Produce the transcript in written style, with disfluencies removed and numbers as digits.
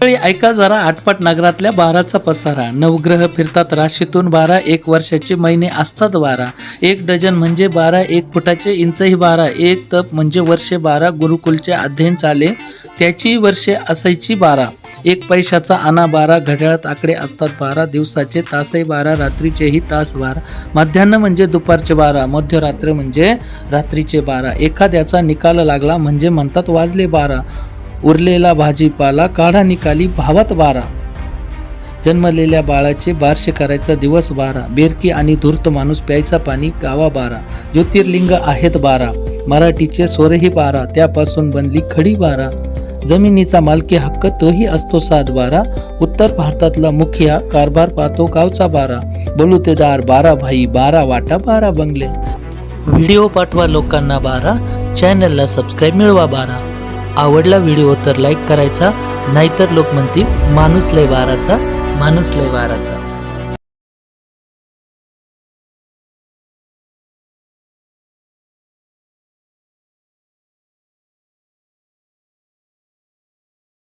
ऐका जरा आटपाट नगरातल्या बाराचा पसारा. नवग्रह फिरतात राशीतून 12, 1 वर्षाचे महिने असतात 12, 1 डझन म्हणजे 12, 1 फुटाचे इंचही 12, 1 तप म्हणजे वर्षे 12, गुरुकुलचे अध्ययन चाले त्याची वर्षे असायची 12, 1 पैशाचा आणा 12, घड्याळात आकडे असतात 12, दिवसाचे तासही 12, रात्रीचेही तास 12, मध्यान्ह म्हणजे दुपारचे 12, मध्यरात्र म्हणजे रात्रीचे 12, एखाद्याचा निकाल लागला म्हणजे म्हणतात वाजले 12, उरलेला भाजीपाला काढा निकाली भावात 12, जन्मलेल्या बाळाचे बारशे करायचा दिवस 12, बेरकी आणि धूर्त माणूस प्यायचा पाणी गावा 12, ज्योतिर्लिंग आहेत 12, मराठीचे स्वरही 12, त्यापासून बनली खडी 12, जमिनीचा मालकी हक्क तोही असतो 7 12, उत्तर भारतातला मुखिया कारभार पाहतो गावचा 12, बलुतेदार 12 भाई 12 वाटा 12 बंगले. व्हिडिओ पाठवा लोकांना 12, चॅनलला सबस्क्राईब मिळवा 12. आवडला व्हिडिओ तर लाईक करायचा, नाहीतर लोक म्हणतील माणूस लय 12चा, माणूस लय 12चा.